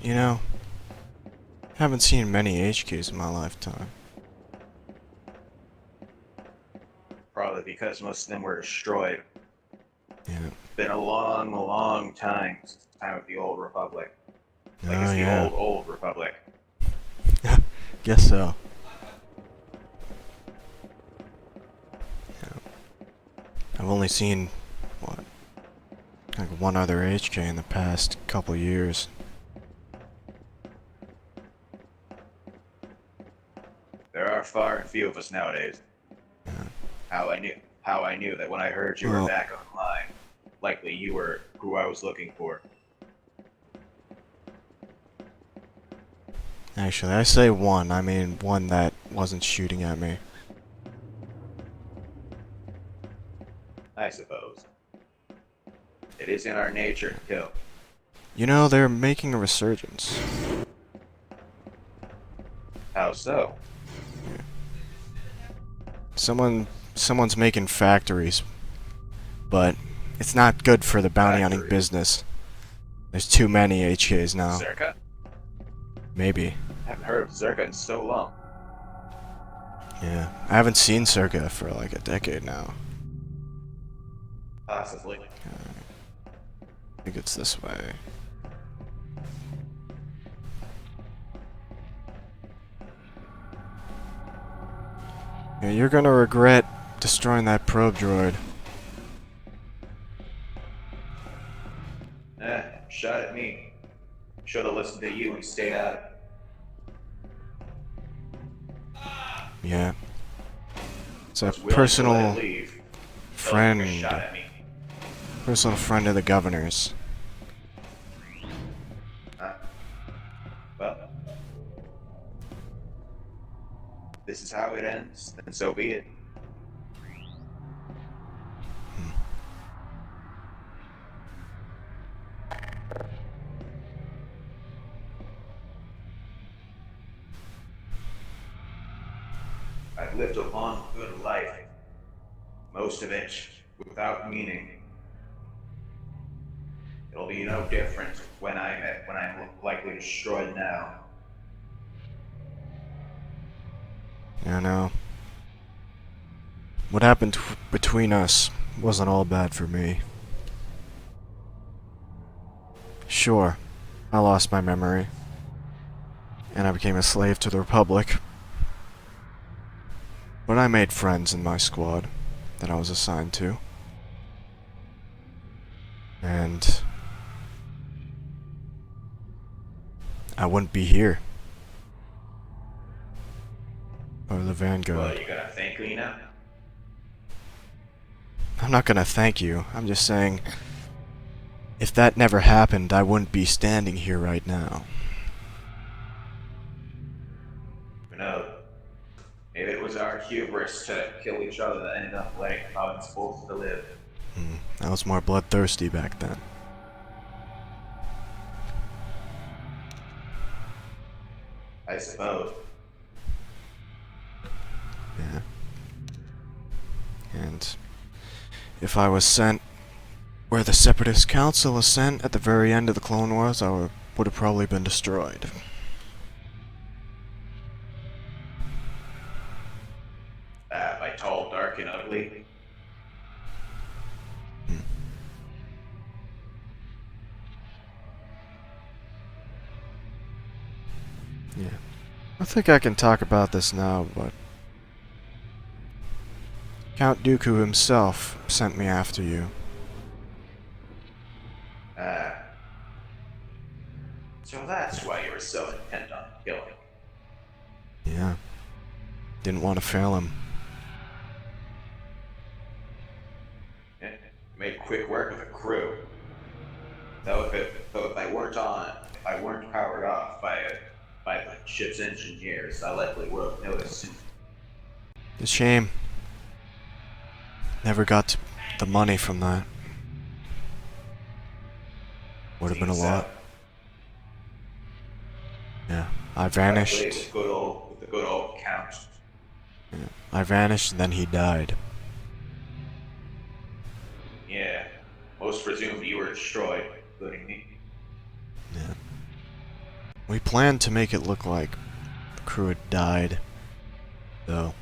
You know, haven't seen many HQs in my lifetime. Probably because most of them were destroyed. Yeah. Been a long, long time since the time of the old Republic. Like Oh, it's the yeah. old Republic. Guess so. Yeah. I've only seen, what, like one other HK in the past couple years. There are far and few of us nowadays. Yeah. How I knew that when I heard you were Well, back online, likely you were who I was looking for. actually, I say one. I mean one that wasn't shooting at me. I suppose. It is in our nature to kill. You know, they're making a resurgence. How so? Someone's making factories, but it's not good for the bounty hunting Factory. business. There's too many HKs now. Zerka? Maybe. Haven't heard of Zerka in so long. Yeah. I haven't seen Circa for like a decade now. Possibly. I think it's this way. Yeah, you're gonna regret destroying that probe droid. Shot at me. Should have listened to you and stayed out. Yeah. It's a Was willing to let it leave. Felt like a shot friend. at me. Personal friend of the governor's. Huh? Well, this is how it ends, then so be it. I've lived a long, good life, most of it without meaning. It'll be no different when I'm likely destroyed now. You know. What happened between us wasn't all bad for me. Sure, I lost my memory, and I became a slave to the Republic. But I made friends in my squad that I was assigned to. And I wouldn't be here. Or the Well, Vanguard. you gonna thank me now? I'm not gonna thank you. I'm just saying, if that never happened, I wouldn't be standing here right now. Who knows? Maybe it was our hubris to kill each other that ended up letting how it's supposed to live. I was more bloodthirsty back then. I suppose. Yeah. And if I was sent where the Separatist Council was sent at the very end of the Clone Wars, I would have probably been destroyed. By tall, dark, and ugly. Yeah. I think I can talk about this now, but Count Dooku himself sent me after you. Ah. So that's why you were so intent on killing. Yeah. Didn't want to fail him. Yeah. Made quick work of the crew. Though if I weren't powered off by the ship's engineers, I likely would have noticed soon. It's a shame. Never got the money from that. Would have been a lot. Yeah. I Likely vanished. with the good old count. Yeah. I vanished, then he died. Yeah. Most presumed you were destroyed, including me. Yeah. We planned to make it look like the crew had died, though.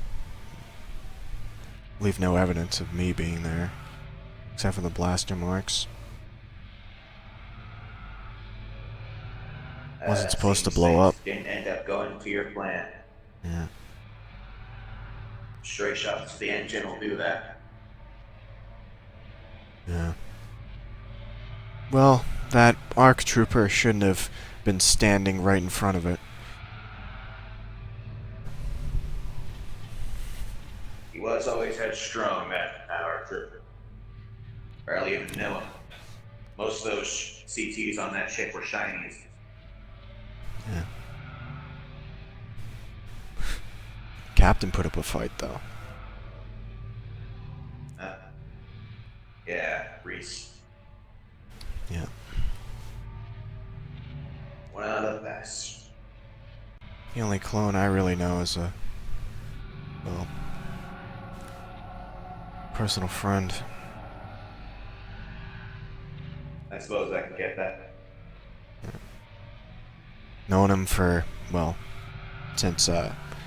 Leave no evidence of me being there, except for the blaster marks. Wasn't supposed to Seems blow up. things didn't end up going to your plan. Yeah. Straight shots to the engine will do that. Yeah. Well, that ARC trooper shouldn't have been standing right in front of it. He was always headstrong, that power trooper. Barely even knew him. Most of those CTs on that ship were shinies. Yeah. Captain put up a fight, though. Yeah, Reese. Yeah. One of the best. The only clone I really know is a, well, personal friend. I suppose I can get that. Known him for, well, since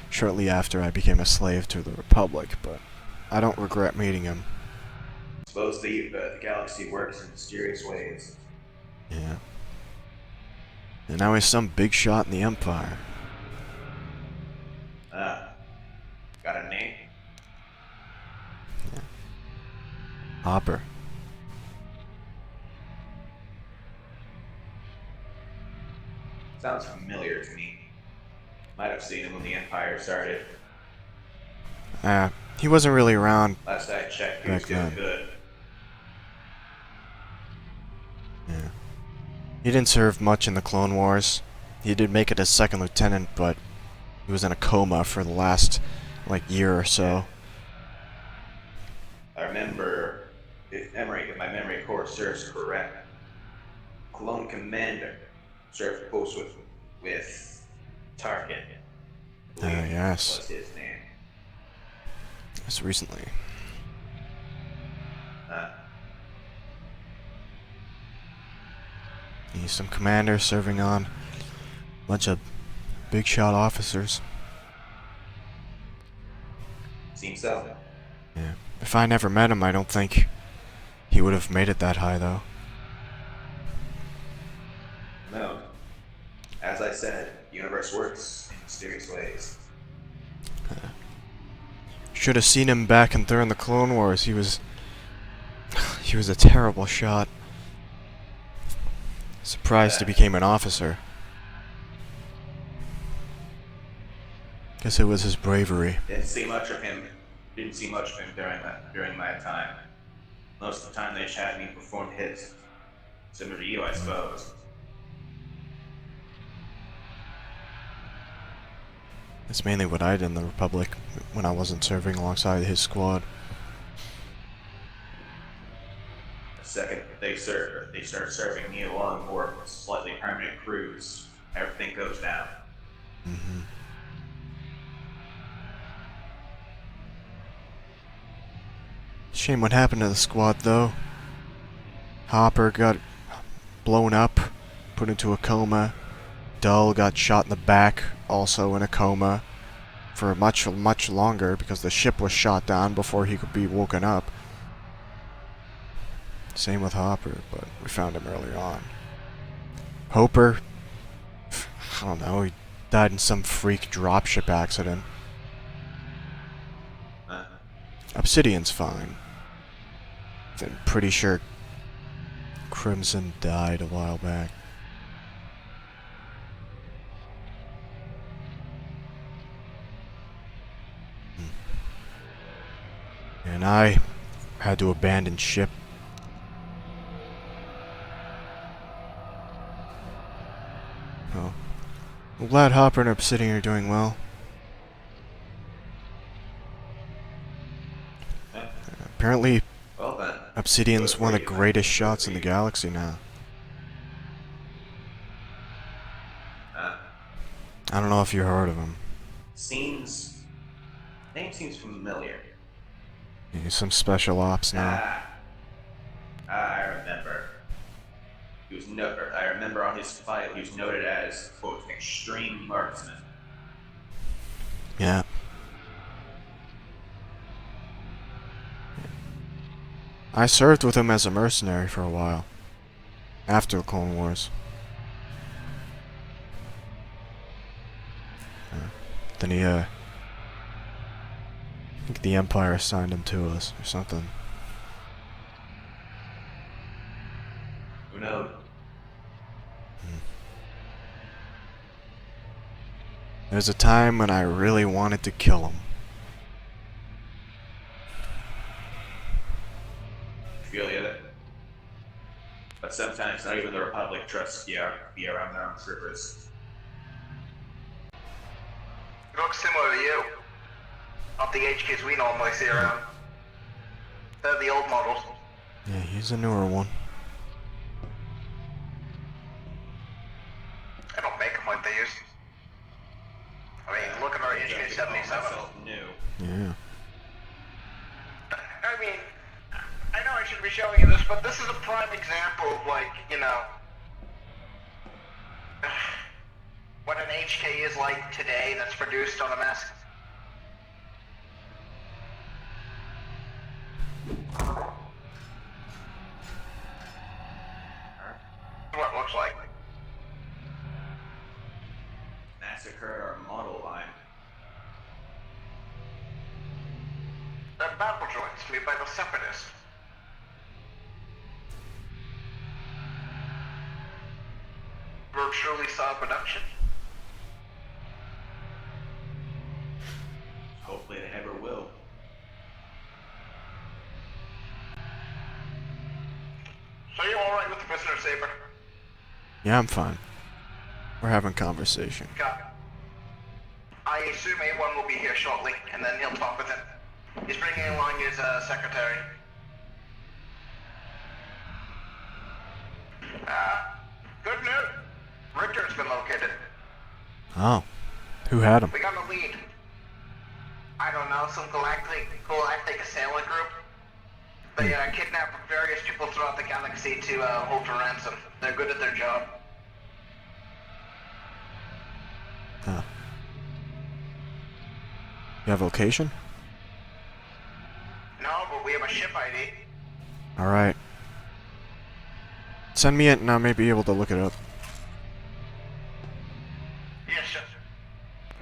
shortly after I became a slave to the Republic, but I don't regret meeting him. Suppose the galaxy works in mysterious ways. Yeah. And now he's some big shot in the Empire. Got a name? Yeah. Hopper. Sounds familiar to me. Might have seen him when the Empire started. He wasn't really around Last I checked, he was back doing then. good. Yeah. He didn't serve much in the Clone Wars. He did make it as second lieutenant, but he was in a coma for the last, like, year or so. I remember, if my memory core serves correct, Clone Commander served post with Tarkin. Yes. Was his name. Just recently. He's some commander serving on a bunch of big shot officers. Seems so. Yeah. If I never met him, I don't think he would have made it that high, though. No. As I said, the universe works in mysterious ways. Should have seen him back during the Clone Wars. He was a terrible shot. Surprised he became an officer. Guess it was his bravery. Didn't see much of him during my time. Most of the time they just had me perform hits. Similar to you, I suppose. That's mainly what I did in the Republic when I wasn't serving alongside his squad. The second they start serving me along board slightly permanent crews, everything goes down. Mm-hmm. Shame what happened to the squad, though. Hopper got blown up, put into a coma. Dull got shot in the back, also in a coma, for much longer because the ship was shot down before he could be woken up. Same with Hopper, but we found him earlier on. Hopper, I don't know, he died in some freak dropship accident. Obsidian's fine. I'm pretty sure Crimson died a while back. And I had to abandon ship. Oh. I'm glad Hopper and Obsidian are doing well. Apparently, Well then. Obsidian's one of the greatest shots in the galaxy now. I don't know if you heard of him. Name seems familiar. He's some special ops now. I remember. I remember on his file he was noted as, quote, extreme marksman. Yeah. I served with him as a mercenary for a while. After the Clone Wars. Then I think the Empire assigned him to us, or something. Who knows? There's a time when I really wanted to kill him. Feel you there. But sometimes not even the Republic trusts be around their own troopers. He looks similar to you. Not the HQs we normally see around. They're the old models. Yeah, he's a newer one. I don't make them like they used. I mean, look at our HQ 77. New. Yeah. I mean, I know I should be showing you this, but this is a prime example of, like, you know, what an HK is like today that's produced on a mass. What it looks like. Massacred our model line. They're battle droids made by the Separatists. Virtually saw production. Hopefully they never will. So you alright with the prisoner, Saber? Yeah, I'm fine. We're having conversation. Got it. I assume A1 will be here shortly, and then he'll talk with him. He's bringing along his secretary. Good news. Richard's been located. Oh. Who had him? We got a lead. I don't know, some galactic assailant group. They kidnap various people throughout the galaxy to hold for ransom. They're good at their job. Huh. You have location? No, but we have a ship ID. Alright. Send me it and I may be able to look it up. Yes, sir.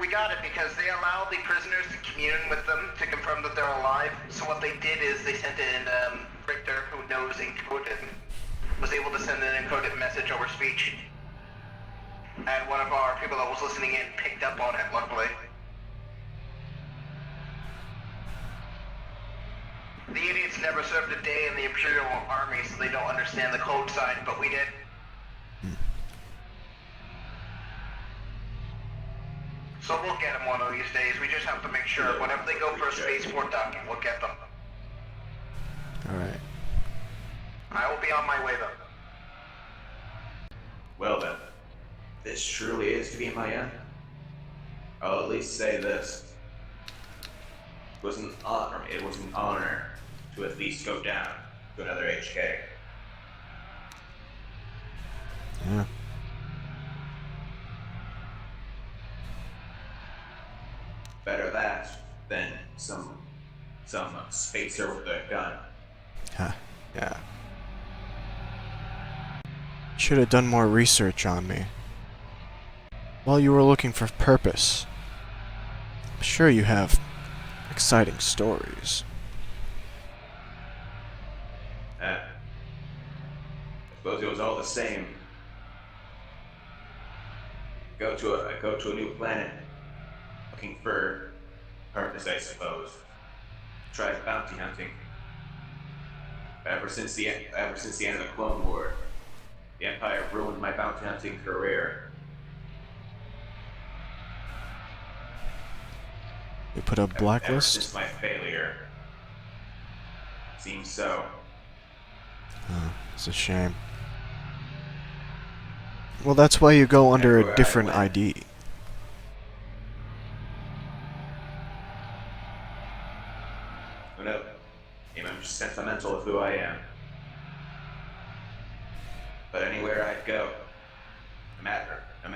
We got it because they allowed the prisoners to commune with them to confirm that they're alive. So what they did is they sent in Richter, who knows encoded, was able to send an encoded message over speech. And one of our people that was listening in picked up on it, luckily. The idiots never served a day in the Imperial Army, so they don't understand the code sign, but we did. So we'll get them one of these days. We just have to make sure whenever they go for a spaceport docking, we'll get them. Alright. I will be on my way though. Well then, this truly is to be my end. I'll at least say this. It was an honor to at least go down to another HK. Yeah. Better that than some spacer with a gun. Huh. Yeah. Should have done more research on me. While you were looking for purpose. I'm sure you have exciting stories. I suppose it was all the same. I go to a new planet, looking for purpose, I suppose. Try bounty hunting. Ever since the end of the Clone War, the Empire ruined my bounty hunting career. You put a Ever blacklist? since my failure. Seems so. Oh, it's a shame. Well, that's why you go under Everywhere a I different went. ID. Who knows? Maybe I'm just sentimental of who I am. But anywhere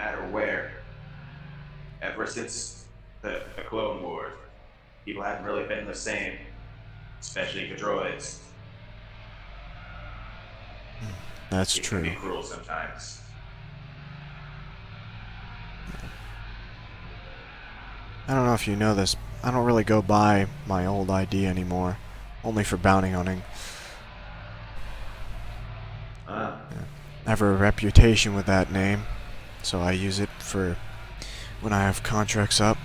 matter where. Ever since the Clone Wars, people haven't really been the same, especially the droids. That's It can be true. cruel sometimes. I don't know if you know this. I don't really go by my old ID anymore. Only for bounty hunting. Uh, I have a reputation with that name, so I use it for when I have contracts up.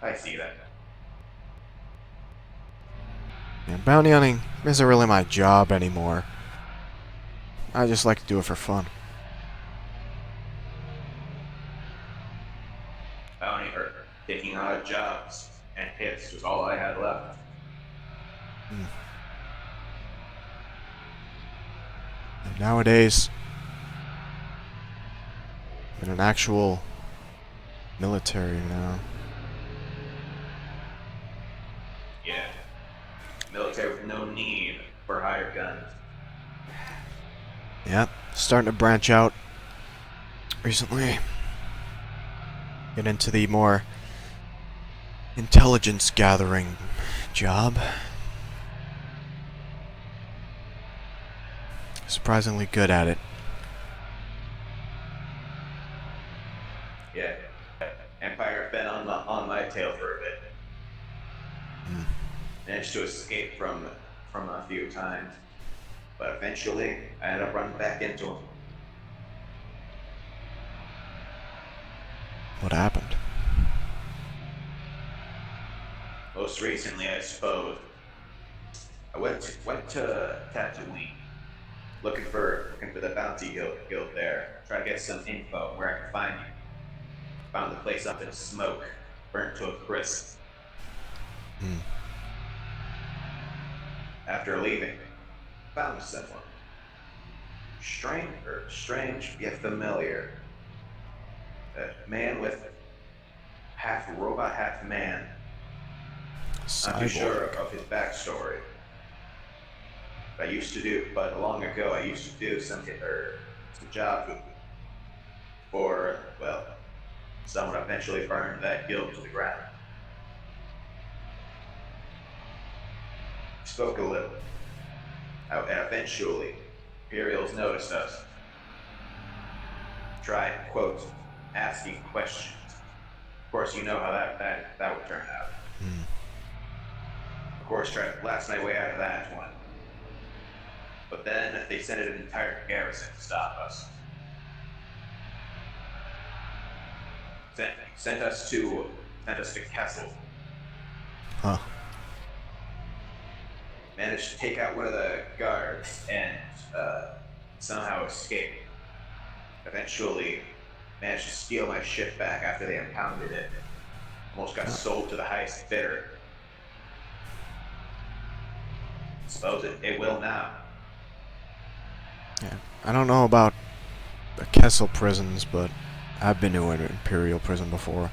I see that. Yeah, bounty hunting isn't really my job anymore. I just like to do it for fun. Bounty or taking odd jobs and hits was all I had left. And nowadays, I'm in an actual military now. Yeah. Military with no need for hired guns. Yep, starting to branch out recently. Get into the more intelligence gathering job. Surprisingly good at it. Yeah. Empire been on my tail for a bit. Managed to escape from a few times, but eventually I ended up running back into him. What happened? Most recently, I suppose, I went to Tatooine, looking for the bounty guild there, trying to get some info where I could find you. Found the place up in smoke, burnt to a crisp. After leaving, found someone. Strange yet familiar. A man with half robot, half man. Not too sure Cyborg. of his backstory. But long ago, I used to do some jobs with, for, well, someone eventually burned that guild to the ground. Spoke a little, and eventually, Imperials noticed us. Tried, quote, asking questions. Of course, you know how that would turn out. Of course, tried to blast my way out of that one. But then they sent an entire garrison to stop us. Sent us to Kessel. Huh. Managed to take out one of the guards and somehow escape. Eventually, managed to steal my ship back after they impounded it. Almost got sold to the highest bidder. Suppose it will now. Yeah. I don't know about the Kessel prisons, but I've been to an Imperial prison before.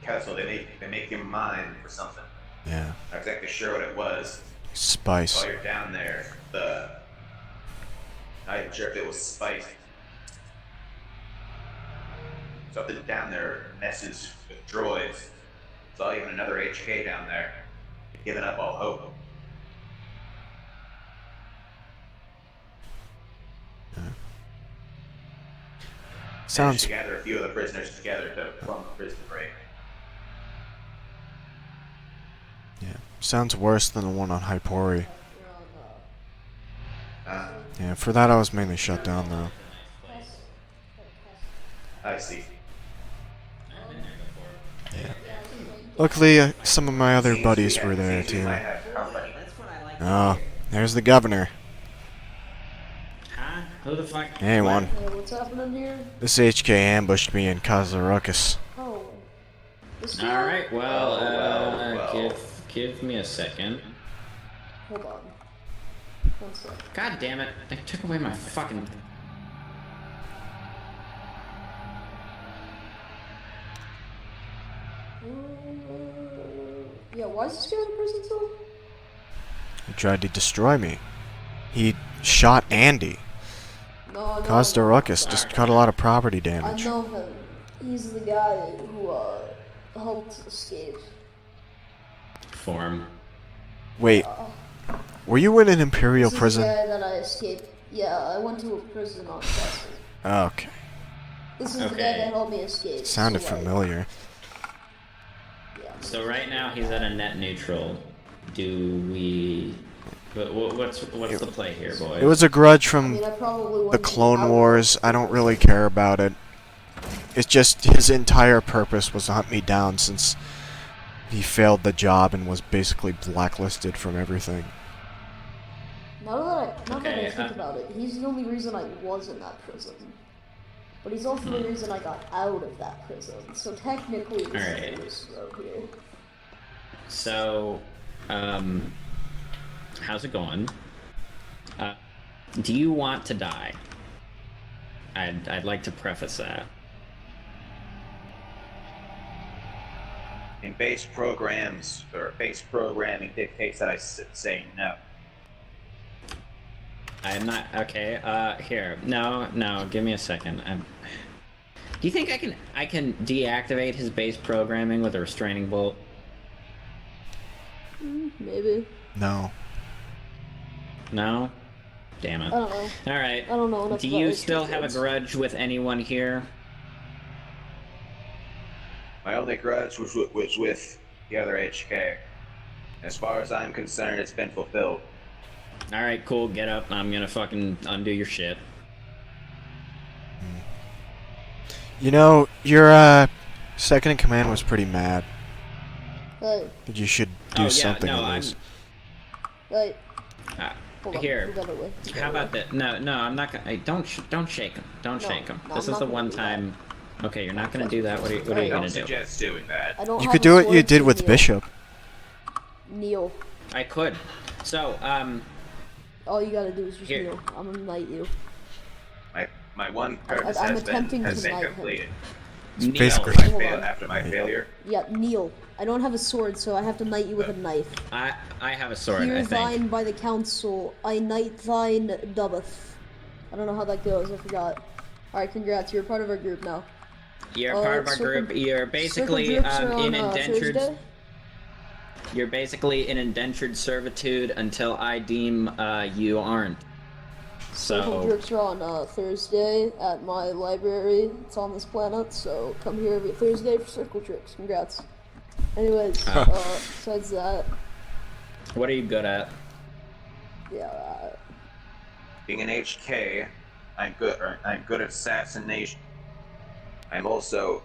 Kessel, they make you mine for something. Yeah. Not exactly sure what it was. Spice. While you're down there, not even sure if it was spice. Something down there messes with droids. Saw even another HK down there. Giving up all hope. Managed Sounds to gather a few of the prisoners together to form a prison break. sounds worse than the one on Hypori. Uh, Yeah, for that I was mainly shut down though. I see. Luckily, some of my other buddies were there Seems we too. might have company. Oh, there's the governor. Huh? Who the fuck? Hey, one. Hey, what's happening here? This HK ambushed me and caused a ruckus. Oh. This All right. Well, well. give me a second. Hold on. One sec. God damn it! They took away my fucking. Yeah, why is this guy in prison still? He tried to destroy me. He shot Andy. No, no, Caused a no. ruckus. Just cut a lot of property I damage. know him. He's the guy who helped escape. Form. Wait, were you in an Imperial This is prison? the guy that I escaped. Yeah, I went to a prison on Castle. Okay. This is the guy Okay. that helped me escape. Sounded so, like, familiar. Yeah. So right now he's at a net neutral. Do we? What's the play here, boys? It was a grudge I from mean, I probably the wouldn't Clone out- Wars. I don't really care about it. It's just his entire purpose was to hunt me down since he failed the job and was basically blacklisted from everything. Now that I Okay, think about it, he's the only reason I was in that prison. But he's also the reason I got out of that prison. So technically, this Alright. is a loose road here. So, how's it going? Do you want to die? I'd like to preface that. In base programs, or base programming dictates that I say no. I'm not okay. Here, no, give me a second. Do you think I can deactivate his base programming with a restraining bolt? Maybe. No. No. Damn it. I don't know. All right. I don't know enough Do about you HQ still have a codes. grudge with anyone here? My only grudge was with the other HK. As far as I'm concerned, it's been fulfilled. All right, cool. Get up. I'm gonna fucking undo your shit. You know, your second in command was pretty mad. Hey, You should Oh, do yeah, something no, with I'm- this. hey. Uh, Hold on. Here. We got it away. How about that? No, I'm not gonna. Hey, don't shake him. Don't No, shake him. no, This I'm is not the gonna one do that. time. Okay, you're not gonna do that. What are you Hey, gonna Don't do? suggest doing that. I don't You have could a do what sword, you did so with kneel. Bishop. Kneel. I could. So, All you gotta do is just Here. kneel. I'm gonna knight you. My one purpose I'm has attempting been to knight him. completed. kneel. basically- Hold on. After my failure, Yeah, kneel. I don't have a sword, so I have to knight you with a knife. I have a sword. Hear I think. thine by the council, I knight thine dubbeth. I don't know how that goes, I forgot. Alright, congrats, you're part of our group now. You're part of our circle- group. You're basically circle drips are in on, indentured. Thursday? You're basically in indentured servitude until I deem you aren't. Circle So jerks are on Thursday at my library. It's on this planet, so come here every Thursday for circle jerks. Congrats. Anyways, besides that, what are you good at? yeah, being an HK, I'm good at assassination. I'm also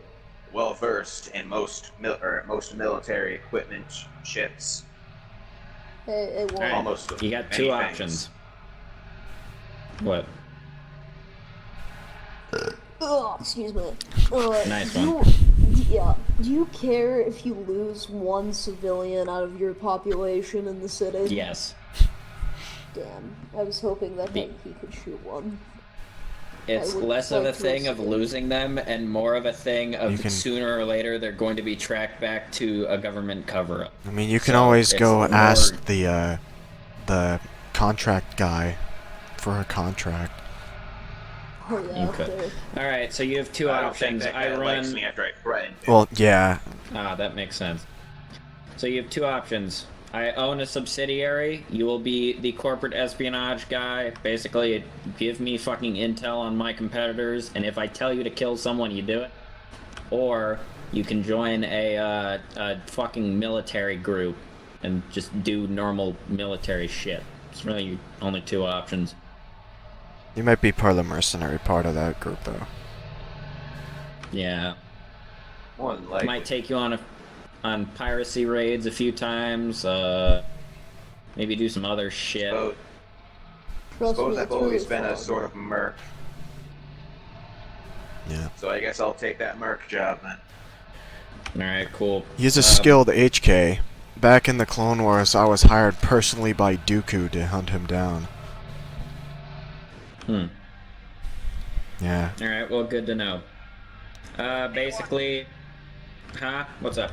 well versed in most military equipment, ships. hey, All right, Almost you got many two things. options. What? oh, excuse me. Nice do one. Yeah, do you care if you lose one civilian out of your population in the city? Yes. Damn, I was hoping that Be- he could shoot one. It's would less of a like to thing of escape. losing them and more of a thing You of can- sooner or later they're going to be tracked back to a government cover-up. I mean, you can So, always it's go more- ask the contract guy for a contract. Oh yeah, You could. okay. Alright, so you have two I don't think options. that I guy likes run... me after I threatened him. Well, yeah. Ah, that makes sense. So you have two options. I own a subsidiary. You will be the corporate espionage guy. Basically, give me fucking intel on my competitors, and if I tell you to kill someone, you do it. Or you can join a fucking military group and just do normal military shit. It's really your only two options. You might be part of the mercenary part of that group, though. Yeah. More than likely. Might take you on piracy raids a few times. Maybe do some other shit. Suppose, Trust me, suppose I've it's always really been a fun. sort of merc, Yeah. so I guess I'll take that merc job then. Alright, cool. He's a skilled HK. Back in the Clone Wars, I was hired personally by Dooku to hunt him down. Yeah. Alright, well, good to know. Basically... Huh? What's up?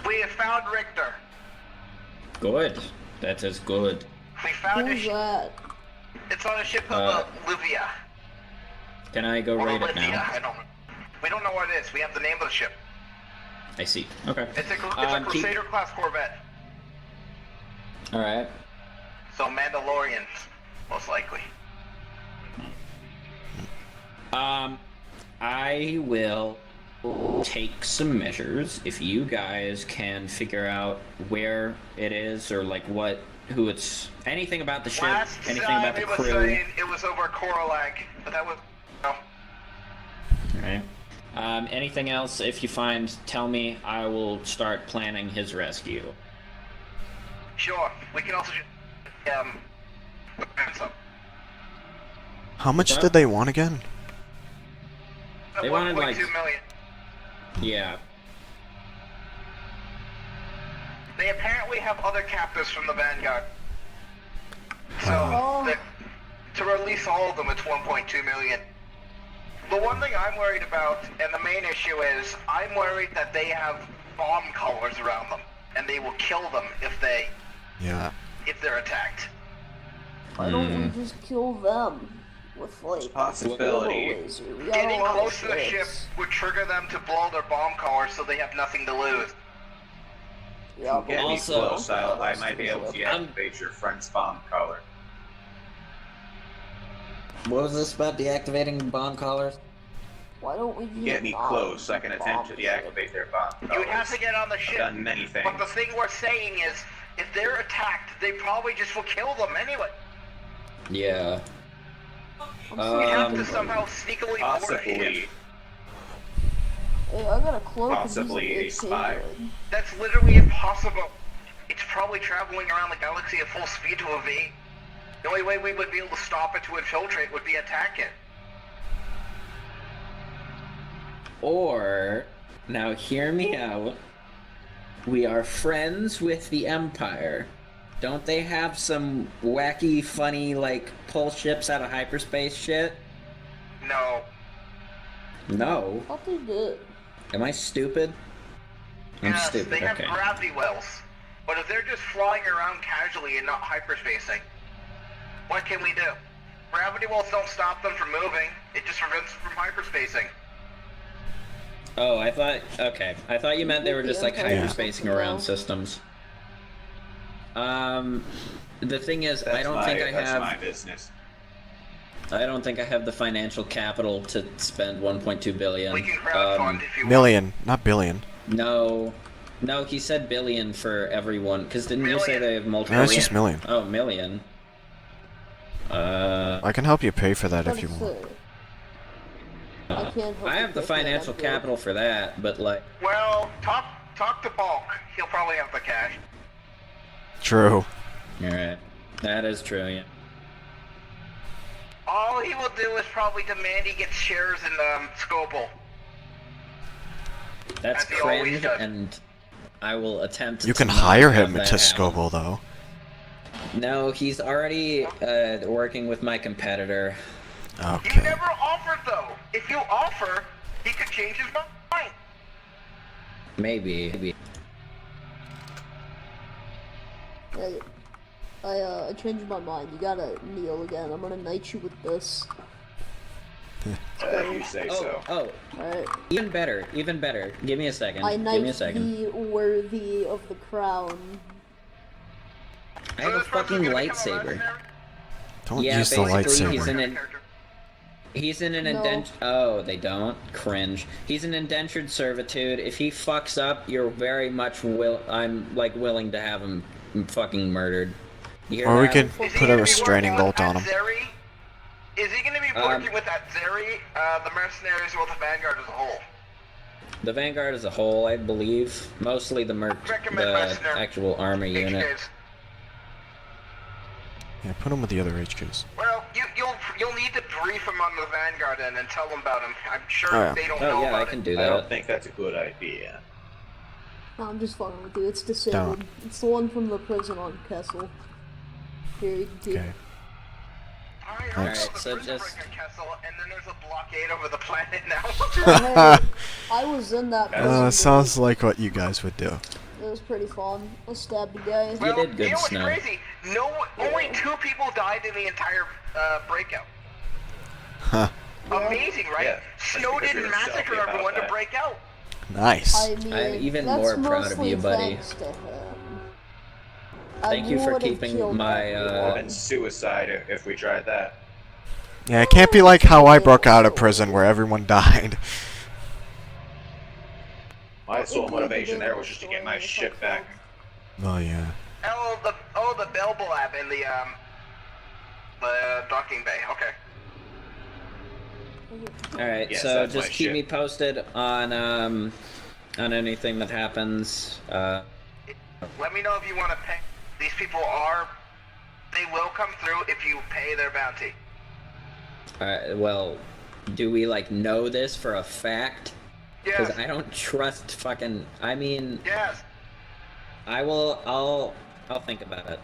We have found Richter. Good. That is good. We found Who's a that? It's on a ship called Livia. Can I go Or raid it Olivia, now? I don't know. We don't know what it is. We have the name of the ship. I see. Okay. It's a Crusader class Corvette. All right. So Mandalorians, most likely. I will take some measures if you guys can figure out where it is or like who it's, anything about the ship, anything about the crew. Saying it was over Coralag, but that was no. Alright. Anything else, if you find, tell me. I will start planning his rescue. Sure. We can also ransom. How much did they want again? They wanted, like- 1.2 million. Yeah. They apparently have other captives from the Vanguard. So, Oh. to release all of them, it's 1.2 million. The one thing I'm worried about, and the main issue is, I'm worried that they have bomb collars around them, and they will kill them if they're attacked. Why don't we just kill them with like Possibility. a laser? We got Getting a lot of close to the ship ships. would trigger them to blow their bomb collars so they have nothing to lose. Yeah, Get me Also- close, I might be able to deactivate your friend's bomb collar. What was this about deactivating bomb collars? Why don't we just Get me bomb close, I can attempt to the deactivate their bomb collars. You would have to get on the I've ship. done many things. But the thing we're saying is, if they're attacked, they probably just will kill them anyway. Yeah. We have to Um, somehow sneakily board the ship. Possibly. Hey, I got a cloak. and Possibly he's a an spy. AK. That's literally impossible. It's probably traveling around the galaxy at full speed to evade. The only way we would be able to stop it to infiltrate would be attack it. Or, now hear me out. We are friends with the Empire. Don't they have some wacky, funny, like, pull ships out of hyperspace shit? No. No. Thought they did. Am I stupid? I'm Yes, stupid, they have okay. gravity wells. But if they're just flying around casually and not hyperspacing, what can we do? Gravity wells don't stop them from moving. It just prevents them from hyperspacing. Oh, I thought you meant they were just like Yeah. hyperspacing around systems. The thing is, I don't think I That's my have. business. I don't think I have the financial capital to spend 1.2 billion. We can crowdfund if you want. Million, not billion. No, he said billion for everyone. Cause didn't you say Million. they have multiple? No, it's just million. Oh, million. I can help you pay for that But if you it's, want. I can't help I you have the pay for that, financial I'm broke. capital for that, but like, Well, talk to Bulk. He'll probably have the cash. True. alright, that is true. Yeah. All he will do is probably demand he gets shares in Scopel. That's As he always cringe, does. and I will attempt. You to can not hire have him that to happen. Scoble, though. No, he's already working with my competitor. He Okay. never offered though. If you offer, he could change his mind. Maybe. Hey, I changed my mind. You gotta kneel again. I'm gonna knight you with this. If you say so. Oh, Alright. even better. Give me a second. I Give me a knight second. the worthy of the crown. I have a fucking lightsaber. Don't Yeah, use the basically, he's lightsaber. He's in an No. indentured. Oh, they don't. Cringe. He's an indentured servitude. If he fucks up, you're very much I'm like willing to have him fucking murdered. You hear Or we that? could Is he put gonna a be restraining working bolt on at him. Zeri? Is he going to be working with that Zeri, the mercenaries, or the Vanguard as a whole? The Vanguard as a whole, I believe, mostly the Recommend the mercenary. actual army unit. HKs. Yeah, put him with the other HQs. Well, you'll need to brief him on the Vanguard and tell them about him. I'm sure Oh, yeah. they don't Oh know yeah, about I can it. do I don't that. think that's a good idea. No, I'm just fucking with you. It's disabled. It's the one from the prison on Kessel. Here, you can keep Okay. I heard Thanks. about the So prison just- break on Kessel, and then there's a blockade over the planet now. Hey, I was in that prison. Sounds like what you guys would do. It was pretty fun. I stabbed a guy. You did good, you know what's Snow. crazy? Only 2 people died in the entire breakout. Huh. Amazing, right? Yeah. Snow Let's didn't figure a massacre selfie about everyone to that. break out. Nice. I mean, I'm even that's more proud of mostly you, buddy. thanks to him. Thank you for would've keeping killed my, everyone. And suicide if we tried that. Yeah, it can't be like how I broke out of prison where everyone died. My sole motivation there was just to get my shit back. Oh yeah. The Belbo lab in the docking bay. Okay. Alright, Yes, so that's just my keep shit. me posted on anything that happens. Let me know if you want to pay. These people they will come through if you pay their bounty. Alright, well, do we like know this for a fact? Because Yes. I don't trust fucking. I mean, Yes. I'll think about it.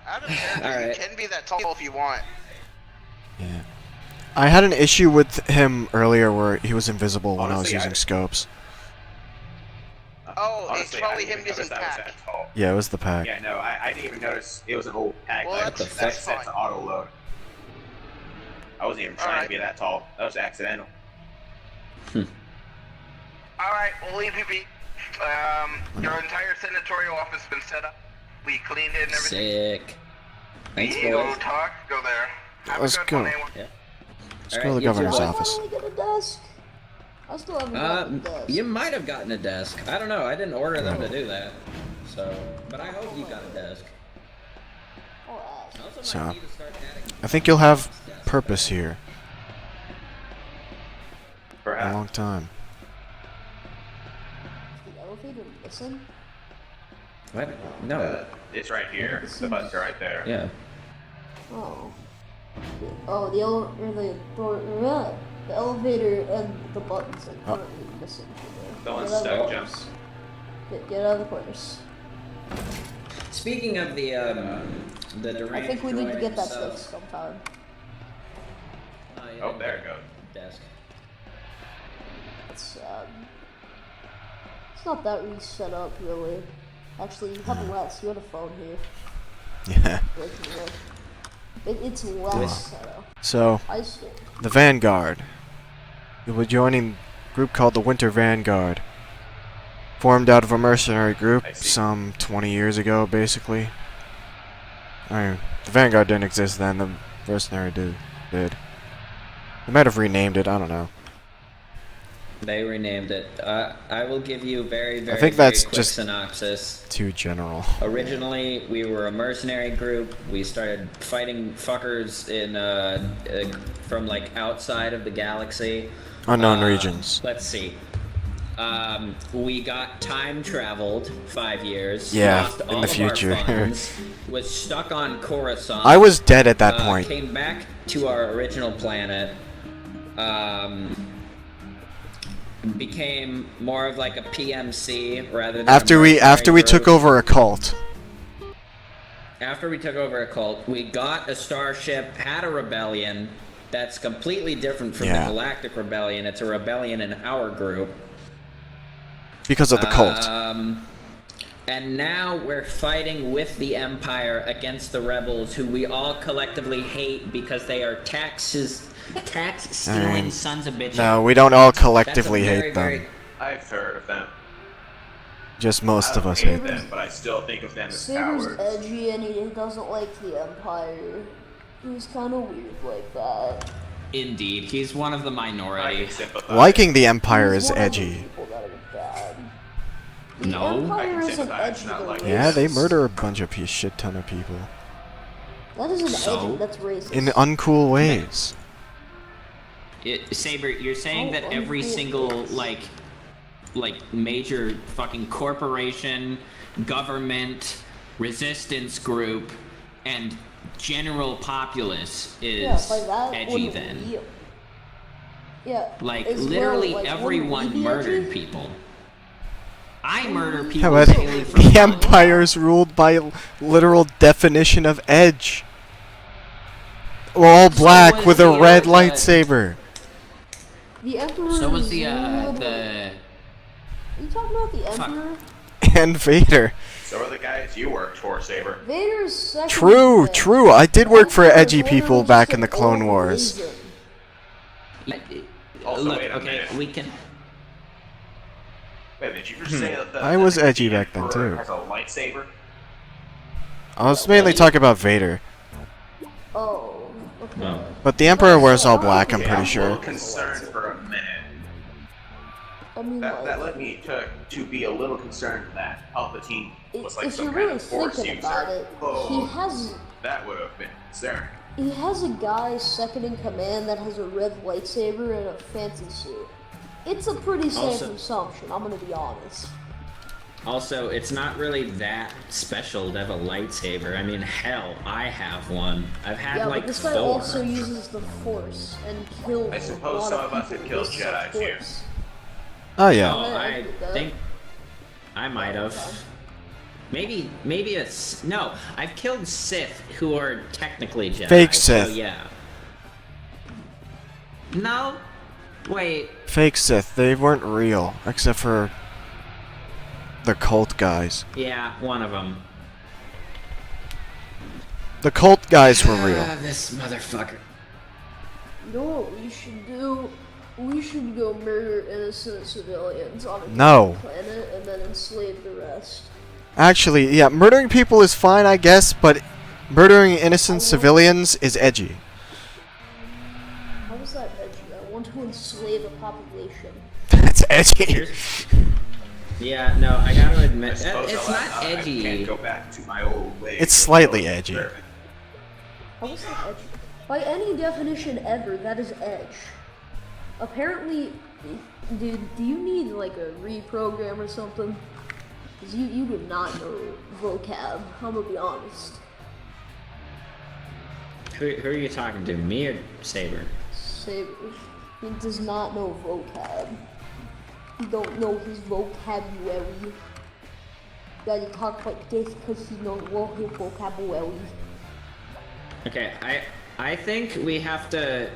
Out of character, All right. you can be that tall if you want. Yeah. I had an issue with him earlier where he was invisible when I was Honestly, using scopes. Oh, Honestly, it's probably I didn't him even using notice I was pack. that tall. Yeah, it was the pack. Yeah, no, I didn't even notice it was an old pack. Well, Like, that's that's set fine. to auto load. I wasn't even trying Alright. to be that tall. That was accidental. Alright, we'll leave you be. Your entire senatorial office has been set up. We cleaned it and everything. Sick. Thanks, You go boys. talk, go there. Have Let's a good go. one, anyone. Let's go to Alright, the you two governor's boys. I office. finally get a desk. I still haven't gotten a desk. You might have gotten a desk. I don't know. I didn't order them to do that. So, but I hope you got a desk. I'll ask. I also So, might need to start adding I think you'll have purpose here a Perhaps. long time. Is the elevator missing? What? No. It's right here. The buttons are right there. Yeah. Oh. Oh, the elevator and the buttons are currently missing. Someone Get out of the stuck corners. jumps. Get out of the corners. Speaking of the deranged I think we need to droid get that himself- fixed sometime. you Oh, didn't there get it goes. the Desk. It's sad. It's not that really set up, really. Actually, you have less. You have a phone here. Yeah. Like, it's less set up. So, I see. the Vanguard. You'll be joining a group called the Winter Vanguard. Formed out of a mercenary group I see. some 20 years ago, basically. I mean, the Vanguard didn't exist then, the mercenary did. They might have renamed it, I don't know. They renamed it. I will give you a very, very, think very that's quick just- synopsis. Too general. Originally, we were a mercenary group. We started fighting fuckers in from like outside of the galaxy. Unknown regions. Let's see. We got time traveled 5 years. Yeah, lost in all the of future. Our funds, was stuck on Coruscant. I was dead at that point. Came back to our original planet. Became more of like a PMC rather than After a we mercenary took group. over a cult. After we took over a cult, we got a starship, had a rebellion that's completely different from Yeah. the Galactic Rebellion. It's a rebellion in our group. Because of the cult. And now we're fighting with the Empire against the rebels, who we all collectively hate because they are tax-stealing sons of bitches. No, we don't all That's a collectively very, hate them. very- I've heard of them. Just most I of don't us hate hate them. them, but I still think of them as Saber's cowards. edgy and he doesn't like the Empire. He's kind of weird like that. Indeed, he's one of the I can minority. sympathize. Liking the Empire He's is one of the edgy. people that are bad. The No. I Empire can isn't sympathize, edgy not though. like- Yeah, they racist. murder a bunch of shit ton of people. That isn't So? edgy, that's racist. In uncool ways. Saber, you're saying Oh, that every uncool. single like major fucking corporation, government, resistance group, and general populace Yeah, is by that, edgy wouldn't then? we- Yeah. Like as well, literally like, wouldn't everyone we be murdered edgy? people. I murder Yeah, people but daily for the fun. Empire's ruled by literal definition of edge. all black was with a the, red the- lightsaber. The Emperor. So was the Are you talking about the Fuck. Emperor? And Vader. So are the guys you worked for, Saber. Vader's second. True, in true. I did work for Emperor edgy Vader people was back just in the an Clone old Wars. raisin. Also, Look, wait a okay, minute. we can. Wait, did you just say that the I was that edgy the back then, Emperor too. has a lightsaber? I was mainly talking about Vader. Oh, okay. No. But the Emperor wears all black, I'm Okay, pretty I'm a sure. little concerned for a minute. I mean, That led me to be a little concerned that Palpatine was like if some you're kind really of Force thinking about user. it, Oh, that would have been concerning. he has a guy second in command that has a red lightsaber and a fancy suit. It's a pretty safe Also- assumption, I'm gonna be honest. Also, it's not really that special to have a lightsaber. I mean, hell, I have one. I've had Yeah, like but this guy 4. also uses the Force and kills I suppose a lot some of of us people have killed with the Jedis here. Force. Oh, yeah. Oh, Yeah, I I did that. think I might have. Maybe it's no. I've killed Sith who are technically Jedi. Fake so Sith. yeah. No. Wait. Fake Sith, they weren't real, except for the cult guys. Yeah, one of them. The cult guys were real. This motherfucker. You know what we should do? We should go murder innocent civilians on a No. planet and then enslave the rest. Actually, yeah, murdering people is fine, I guess, but murdering innocent civilians is edgy. How is that edgy? I want to enslave a population. That's edgy. Here's- Yeah, no, I gotta admit, it's Suppose not I can't edgy. go back to my old ways. It's slightly edgy. How is that edgy? By any definition ever, that is edge. Apparently, dude, do you need like a reprogram or something? Cause you do not know vocab. I'm gonna be honest. Who are you talking to, me or Saber? Saber, he does not know vocab. You don't know his vocabulary. Gotta talk like this because he knows all his vocabulary. Okay, I think we have to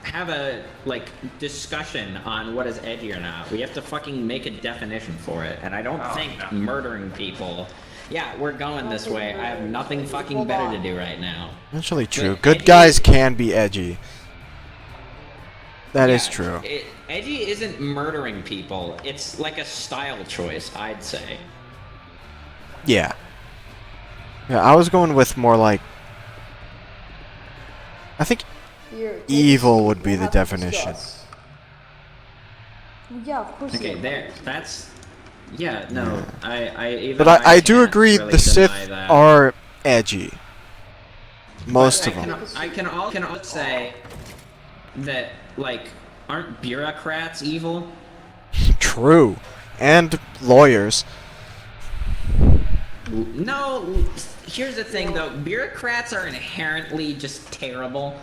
have a like discussion on what is edgy or not. We have to fucking make a definition for it, and I don't think no. murdering people. Yeah, we're going this way. I have nothing fucking better to do right now. Actually true. But Good edgy- guys can be edgy. That is Yeah, true. Edgy isn't murdering people. It's like a style choice, I'd say. Yeah. Yeah, I was going with more like... I think Here, take evil this. would be We'll the have to definition. discuss. Well, yeah, of course. Okay, they there. are. That's. Yeah, no. Even But I do can't agree really the Sith deny that. are edgy. Most I of can, them. I can also say that, like, aren't bureaucrats evil? True. And lawyers. No, here's the thing though. Bureaucrats are inherently just terrible.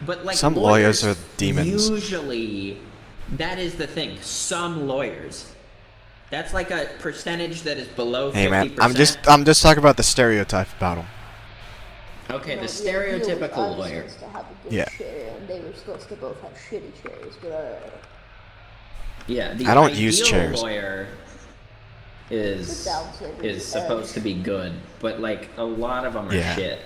But like Some lawyers are demons. Usually, that is the thing. Some lawyers. That's like a percentage that is below 50%. Hey man, I'm just talking about the stereotype about them. Okay, the No, stereotypical I was lawyer. supposed to have a good Yeah. chair, and they were supposed to both have shitty chairs, but alright. Yeah, the I don't use ideal chairs. lawyer is Sit down, Saber. is supposed to be good, but like a lot of them are Yeah. shit.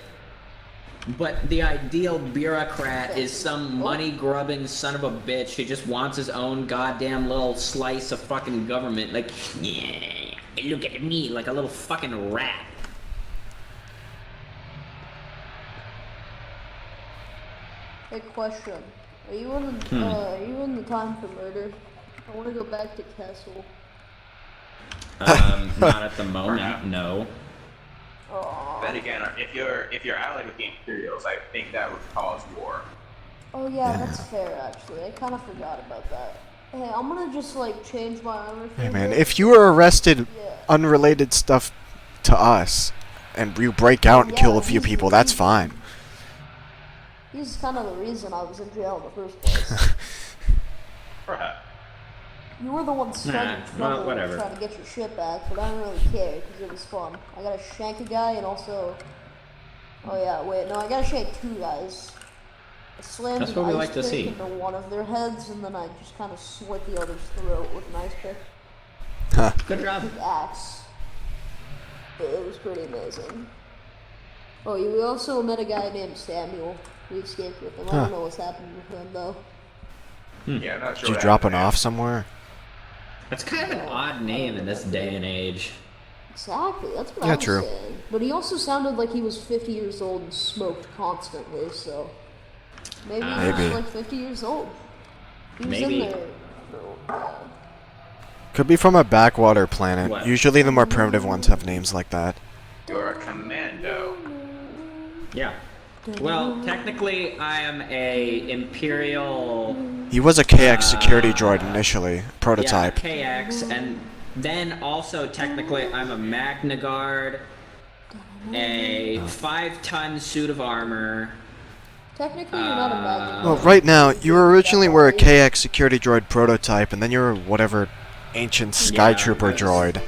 But the ideal bureaucrat is some money-grubbing son of a bitch who just wants his own goddamn little slice of fucking government. Like, yeah, look at me, like a little fucking rat. Hey, question. Are you in the are you in the time for murder? I want to go back to Kessel. Not at the moment, no. Then again, if you're allied with the Imperials, I think that would cause war. Oh yeah, that's fair actually. I kind of forgot about that. Hey, I'm gonna just like change my armor. for Hey a man, bit. if you were arrested Yeah. unrelated stuff to us, and you break out and kill a few he's- people, that's fine. He's kind of the reason I was in jail in the first place. Perhaps. You were the one starting Nah, trouble well, whatever. trying to get your shit back, but I don't really care because it was fun. I gotta shank a guy and also Oh yeah, wait, no, I gotta show you two guys. I slammed That's an what we ice like to pick see. into one of their heads, and then I just kind of slit the other's throat with an ice pick. Huh. Good job. With axe. It was pretty amazing. Oh, yeah, we also met a guy named Samuel. We escaped with him. I don't know what's happened with him though. Yeah, I'm not sure. Did you what drop happened it there. off somewhere? That's kind of an odd name in this day and age. Exactly, that's what Yeah, I was true. saying. But he also sounded like he was 50 years old and smoked constantly, so maybe he was Maybe. like 50 years old. He was Maybe. in there. No, Could be from a backwater planet. What? Usually the more primitive ones have names like that. You're a commando. Yeah. Well, technically, I am a Imperial. He was a KX security droid initially, prototype. Yeah, KX, and then also technically, I'm a Magna Guard, a 5-ton suit of armor. Technically, you're not a Magna Well, Guard. right now, you originally were a KX security droid prototype, and then you were whatever ancient Sky Yeah, Trooper that's- droid.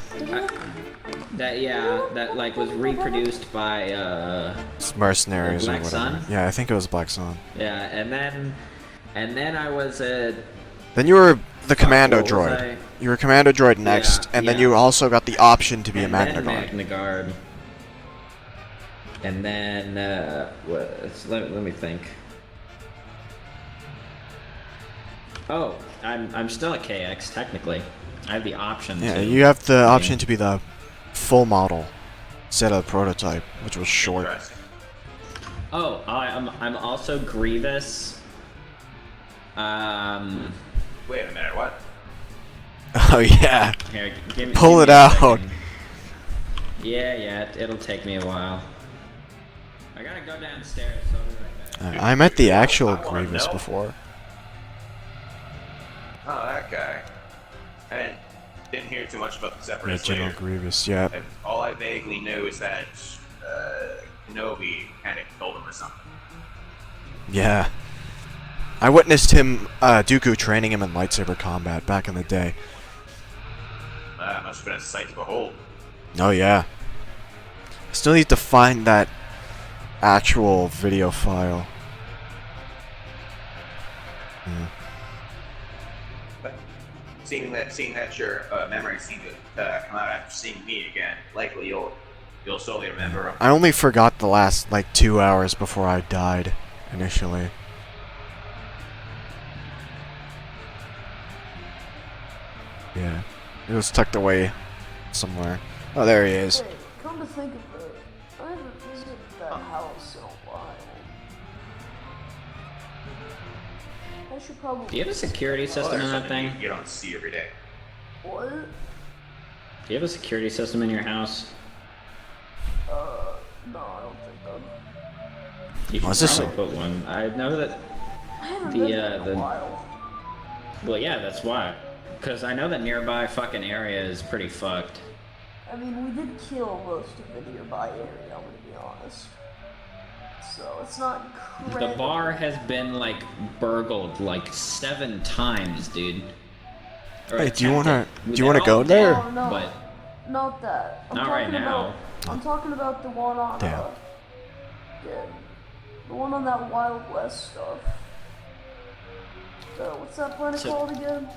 That like was reproduced by It's mercenaries or Black whatever. Sun? Yeah, I think it was Black Sun. yeah, and then I was a Then you were the commando what was droid. I? You were commando droid next, and then yeah. you also got the option to be a and Magna then Guard. Magna Guard. And then let me think. Oh, I'm still a KX technically. I have the option. Yeah, to. you have the option to be the full model instead of the prototype, which was short. Interesting. Oh, I'm also Grievous. Wait a minute, what? Oh yeah. Here, Pull give it me a out. second. Yeah, it'll take me a while. I gotta go downstairs. So I'll be right back. I met the actual I wanna Grievous know. before. Oh, that guy. I didn't hear too much about the Yeah, Separatists General later. Grievous, yeah. All I vaguely knew is that Toby kind of told him or something. Yeah. I witnessed him, Dooku training him in lightsaber combat back in the day. Must have been a sight to behold. Oh yeah. I still need to find that actual video file. But seeing that your memories seem to come out after seeing me again, likely you'll slowly remember them. I only forgot the last, like, 2 hours before I died, initially. Yeah. It was tucked away somewhere. Oh, there he is. Wait, come to think of it, I haven't visited that house in a while. I should probably. Do you have a security Well, system there's in that something thing? you don't see every day. What? Do you have a security system in your house? No, I don't think so. You should What's this probably put one. I know that. I haven't The, been there in the- a while. Well, yeah, that's why. Because I know that nearby fucking area is pretty fucked. I mean, we did kill most of the nearby area, I'm gonna be honest. So it's not The incredible. bar has been like burgled like 7 times, dude. Or Hey, do you wanna- attempted. do you wanna They're go all there? dead, No, But not that. I'm Not right talking now. about- I'm talking about the one on, Damn. yeah, the one on that Wild West stuff. What's that planet So- called again?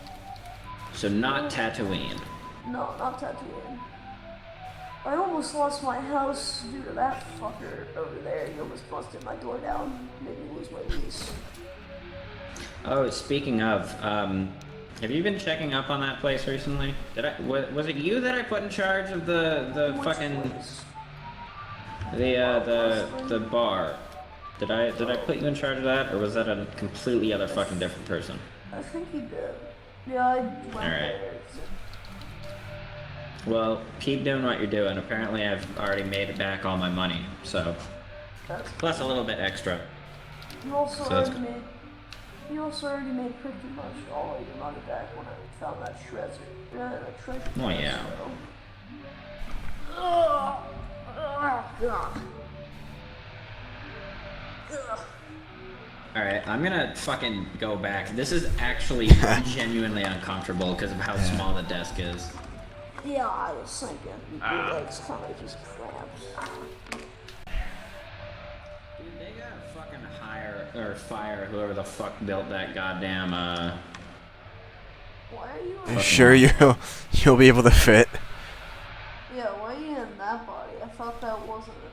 so not Tatooine. No, not Tatooine. I almost lost my house due to that fucker over there. He almost busted my door down, made me lose my lease. Oh, speaking of, have you been checking up on that place recently? Was it you that I put in charge of the Which fucking place? the bar? Did I put you in charge of that, or was that a completely other fucking different person? I think he did. Yeah, I went Alright. there. Well, keep doing what you're doing. Apparently, I've already made back all my money, so That's plus a little bit extra. You also So that's already made. You also already made pretty much all of your money back when I found that treasure. Yeah, that treasure. Oh, yeah. So. Ugh. God. Ugh. Alright, I'm gonna fucking go back. This is actually genuinely uncomfortable because of how small the desk is. Yeah, I was thinking. Your legs kind of just cramped. fire whoever the fuck built that goddamn Why are you? You sure you'll be able to fit? Yeah, why are you in that body? I thought that wasn't it.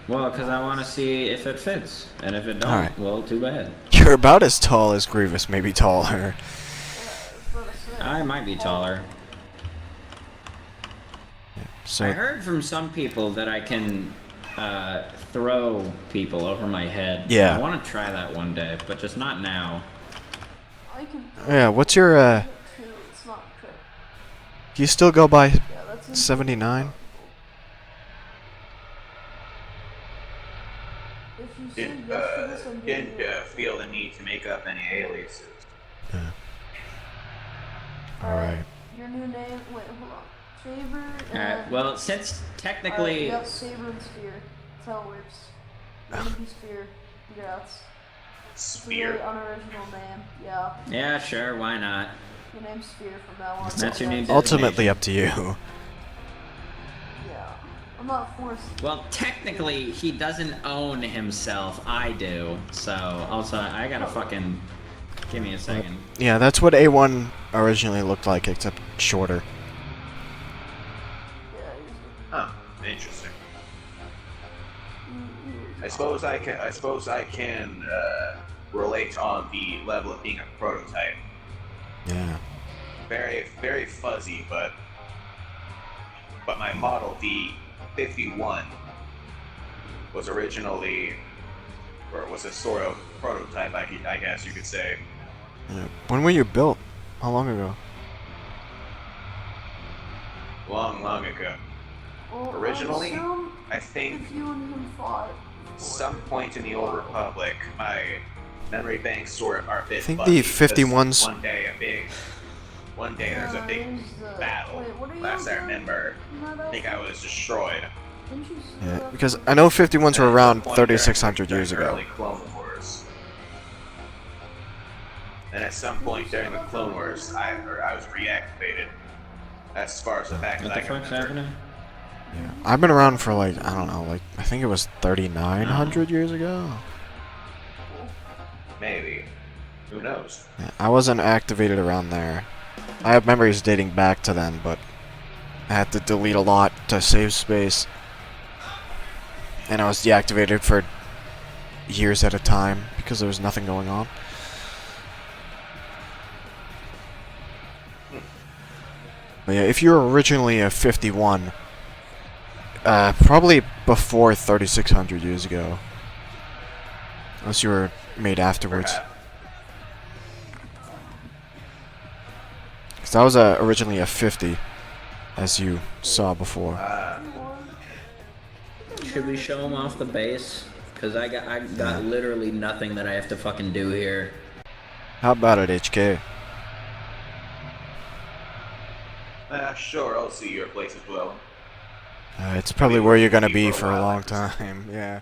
Well, because I want to see if it fits, and if it don't, Alright. well, too bad. You're about as tall as Grievous, maybe taller. Yeah, I was about to say. I might be taller. So I heard from some people that I can throw people over my head. Yeah. I want to try that one day, but just not now. I can. yeah, what's your Too. It's not a trick. do you still go by Yeah, that's in- 79? If you say Didn't yes to this, I'm giving didn't you it. feel the need to make up any aliases. Alright. Your new name. Wait, hold on. Saber. Alright, well, since technically... Yep, Saber and Spear. That's how it works. You're gonna be Spear. Congrats. It's a very Spear. unoriginal name. Yeah. Yeah, sure, why not? Your name's Spear from now on. That's your new Ultimately up to you. Yeah. I'm not forced. Well, technically, he doesn't own himself. I do. So, also, I gotta fucking... Give me a second. Yeah, that's what A1 originally looked like, except shorter. Yeah, usually. Huh. Interesting. I suppose I can relate on the level of being a prototype. Yeah. Very, very fuzzy, but my model, the 51, was originally, or was a sort of prototype, I guess you could say. Yeah. When were you built? How long ago? Long, long ago. Well, Originally, assume I think if you and him fought. some point in the Old Republic, my memory banks are a bit I think fuzzy the because 51's one day there's a big battle. Wait, what are you Last I doing? remember, I think I was destroyed. Didn't you Yeah, because I know 51s were And around at some point 3,600 during years the ago. early Clone Wars. And at some point during the Clone Wars, I was reactivated. That's as far as the back as What I the can fuck's remember. happening? Yeah. I've been around for like, I don't know, like, I think it was 3,900 years ago. Maybe. Who knows? Yeah, I wasn't activated around there. I have memories dating back to then, but I had to delete a lot to save space. And I was deactivated for years at a time because there was nothing going on. But yeah, if you were originally a 51, probably before 3,600 years ago. Unless you were made afterwards. Perhaps. Because I was originally a 50, as you saw before. Should we show him off the base? Because I got literally nothing that I have to fucking do here. How about it, HK? Sure, I'll see your place as well. It's probably where you're gonna be for a long time, yeah.